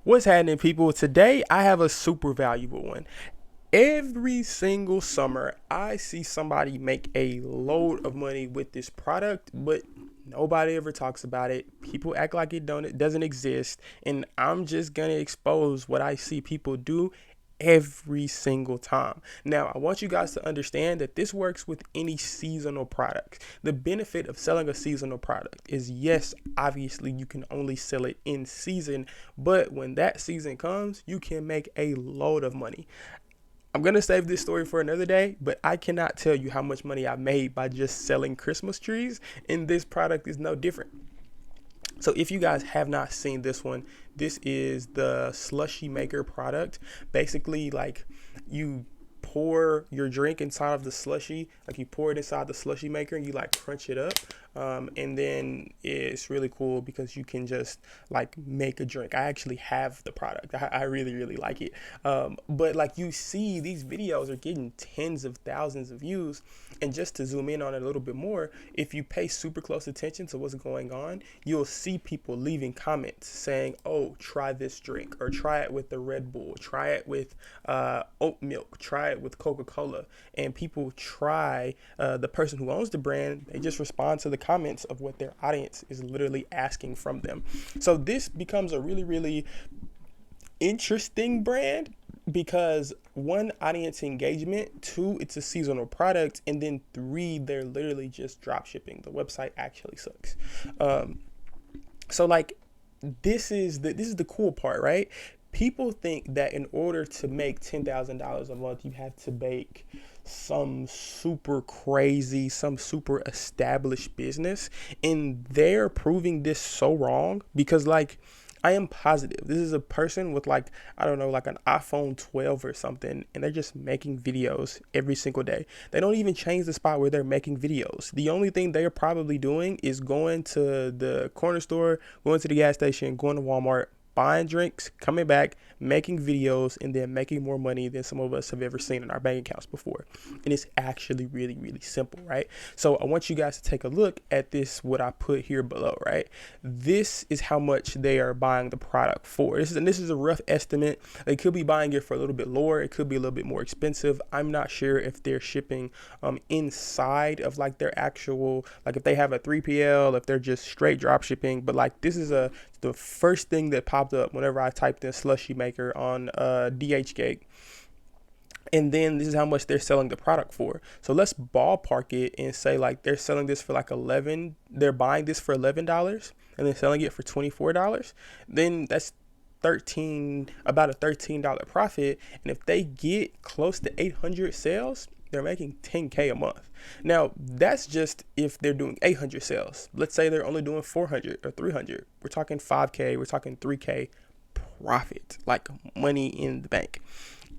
What's happening, people? Today I have a super valuable one. Every single summer, I see somebody make a load of money with this product, but nobody ever talks about it. People act like it doesn't exist, and I'm just gonna expose what I see people do every single time. Now, I want you guys to understand that this works with any seasonal product. The benefit of selling a seasonal product is, yes, obviously you can only sell it in season, but when that season comes, you can make a load of money. I'm gonna save this story for another day, but I cannot tell you how much money I made by just selling Christmas trees, and this product is no different. So if you guys have not seen this one, this is the slushy maker product. Basically, like, you pour your drink inside of the slushy, like you pour it inside the slushy maker and you like crunch it up. And then it's really cool because you can just like make a drink. I actually have the product. I really, really like it. But like, you see these videos are getting tens of thousands of views. And just to zoom in on it a little bit more, if you pay super close attention to what's going on, you'll see people leaving comments saying, oh, try this drink, or try it with the Red Bull, try it with oat milk, try it with Coca-Cola. And people try, the person who owns the brand, they just respond to the comments of what their audience is literally asking from them. So this becomes a really, really interesting brand because, one, audience engagement, two, it's a seasonal product, and then three, they're literally just drop shipping. The website actually sucks. So like, this is the cool part, right? People think that in order to make $10,000 a month, you have to make some super crazy, some super established business, and they're proving this so wrong because, like, I am positive this is a person with, like, I don't know, like an iPhone 12 or something, and they're just making videos every single day. They don't even change the spot where they're making videos. The only thing they're probably doing is going to the corner store, going to the gas station, going to Walmart, buying drinks, coming back, making videos, and then making more money than some of us have ever seen in our bank accounts before. And it's actually really, really simple, right? So I want you guys to take a look at this, what I put here below, right? This is how much they are buying the product for. This is a rough estimate. They could be buying it for a little bit lower. It could be a little bit more expensive. I'm not sure if they're shipping inside of like their actual, like if they have a 3PL, if they're just straight drop shipping. But like, this is the first thing that popped up whenever I typed in slushy maker on DHgate. And then this is how much they're selling the product for. So let's ballpark it and say like they're selling this for like 11, they're buying this for $11 and then selling it for $24. Then that's 13, about a $13 profit. And if they get close to 800 sales, they're making 10K a month. Now, that's just if they're doing 800 sales. Let's say they're only doing 400 or 300. We're talking 5K, we're talking 3K profit, like money in the bank.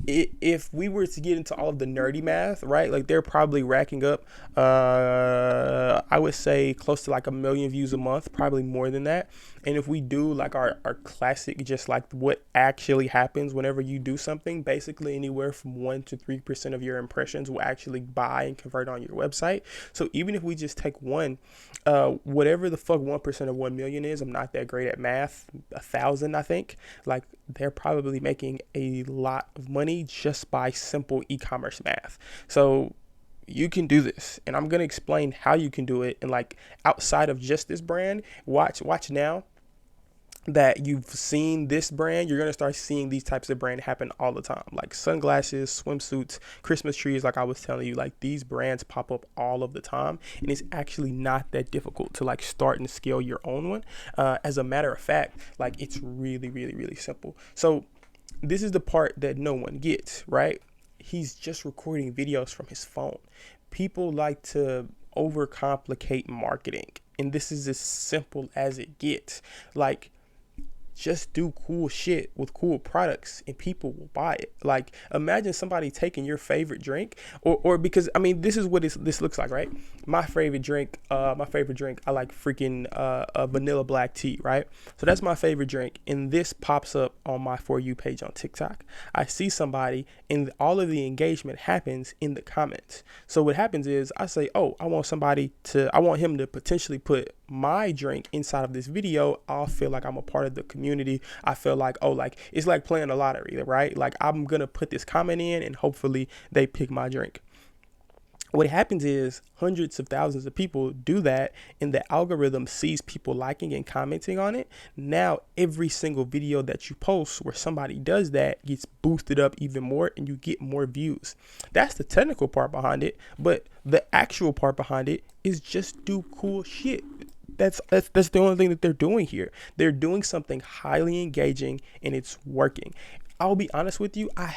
If we were to get into all of the nerdy math, right, like they're probably racking up, I would say close to like 1 million views a month, probably more than that. And if we do like our classic, just like what actually happens whenever you do something, basically anywhere from 1 to 3% of your impressions will actually buy and convert on your website. So even if we just take one, whatever the fuck 1% of 1 million is, I'm not that great at math, 1,000, I think, like they're probably making a lot of money just by simple e-commerce math. So you can do this, and I'm going to explain how you can do it. And like, outside of just this brand, watch now that you've seen this brand, you're going to start seeing these types of brand happen all the time, like sunglasses, swimsuits, Christmas trees. Like I was telling you, like these brands pop up all of the time, and it's actually not that difficult to like start and scale your own one. As a matter of fact, like it's really, really, really simple. So this is the part that no one gets, right? He's just recording videos from his phone. People like to overcomplicate marketing, and this is as simple as it gets. Like, just do cool shit with cool products and people will buy it. Like, imagine somebody taking your favorite drink, or because I mean, this is what this looks like, right? My favorite drink, I like freaking a vanilla black tea, right? So that's my favorite drink, and this pops up on my For You page on TikTok. I see somebody, and all of the engagement happens in the comments. So what happens is I say, oh, I want him to potentially put my drink inside of this video, I'll feel like I'm a part of the community. I feel like, oh, like it's like playing a lottery, right? Like I'm gonna put this comment in and hopefully they pick my drink. What happens is hundreds of thousands of people do that, and the algorithm sees people liking and commenting on it. Now every single video that you post where somebody does that gets boosted up even more, and you get more views. That's the technical part behind it, but the actual part behind it is just do cool shit. That's the only thing that they're doing here. They're doing something highly engaging, and it's working. I'll be honest with you, I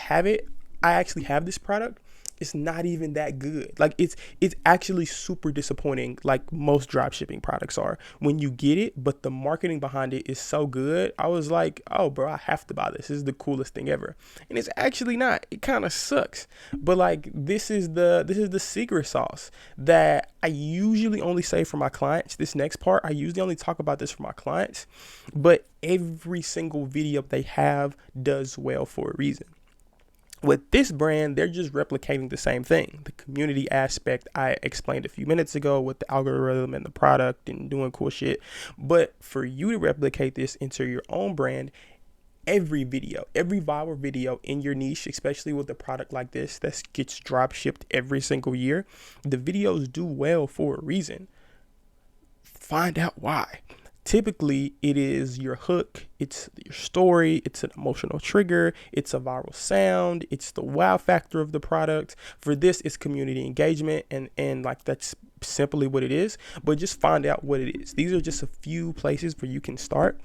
actually have this product. It's not even that good. Like it's actually super disappointing, like most drop shipping products are when you get it, but the marketing behind it is so good. I was like, oh bro, I have to buy this. This is the coolest thing ever. And it's actually not. It kind of sucks. But like this is the secret sauce that I usually only say for my clients. This next part, I usually only talk about this for my clients, but every single video they have does well for a reason. With this brand, they're just replicating the same thing. The community aspect I explained a few minutes ago with the algorithm and the product and doing cool shit. But for you to replicate this into your own brand, every video, every viral video in your niche, especially with a product like this that gets drop shipped every single year, the videos do well for a reason. Find out why. Typically, it is your hook, it's your story, it's an emotional trigger, it's a viral sound, it's the wow factor of the product. For this, it's community engagement, and like that's simply what it is. But just find out what it is. These are just a few places where you can start.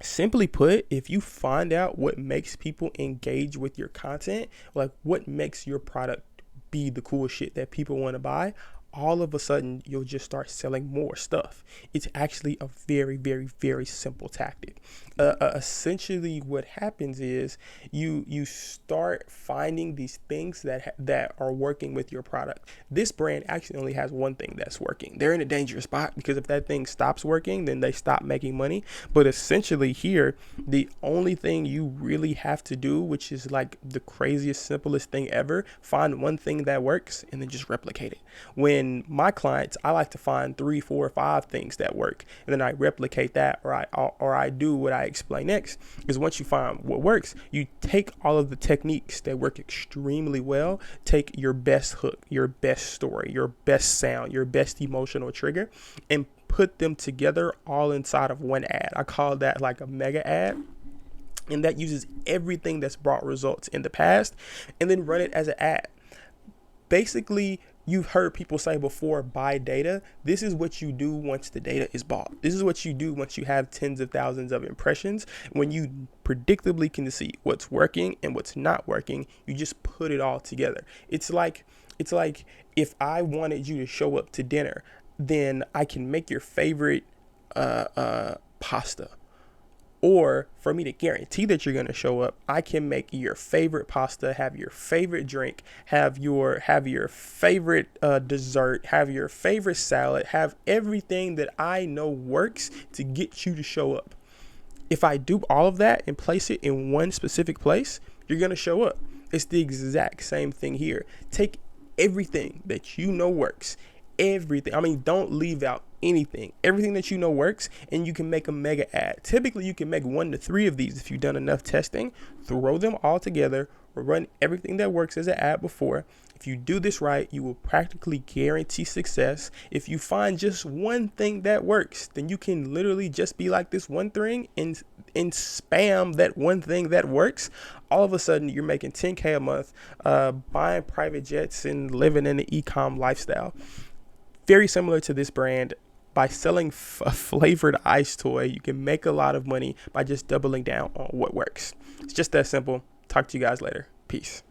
Simply put, if you find out what makes people engage with your content, like what makes your product be the cool shit that people want to buy, all of a sudden you'll just start selling more stuff. It's actually a very, very, very simple tactic. Essentially what happens is you start finding these things that are working with your product. This brand actually only has one thing that's working. They're in a dangerous spot because if that thing stops working, then they stop making money. But essentially here, the only thing you really have to do, which is like the craziest, simplest thing ever, find one thing that works and then just replicate it. When my clients, I like to find 3, 4, 5 things that work, and then I replicate that, or I do what I explain next. Because once you find what works, you take all of the techniques that work extremely well, take your best hook, your best story, your best sound, your best emotional trigger, and put them together all inside of one ad. I call that like a mega ad. And that uses everything that's brought results in the past and then run it as an ad. Basically, you've heard people say before, buy data. This is what you do once the data is bought. This is what you do once you have tens of thousands of impressions. When you predictably can see what's working and what's not working, you just put it all together. It's like if I wanted you to show up to dinner, then I can make your favorite pasta. Or for me to guarantee that you're going to show up, I can make your favorite pasta, have your favorite drink, have your favorite dessert, have your favorite salad, have everything that I know works to get you to show up. If I do all of that and place it in one specific place, you're going to show up. It's the exact same thing here. Take everything that you know works. Everything. I mean, don't leave out anything. Everything that you know works, and you can make a mega ad. Typically, you can make 1 to 3 of these if you've done enough testing. Throw them all together, run everything that works as an ad before. If you do this right, you will practically guarantee success. If you find just one thing that works, then you can literally just be like this one thing and spam that one thing that works. All of a sudden, you're making $10K a month, buying private jets and living in the e-com lifestyle. Very similar to this brand. By selling a flavored ice toy, you can make a lot of money by just doubling down on what works. It's just that simple. Talk to you guys later. Peace.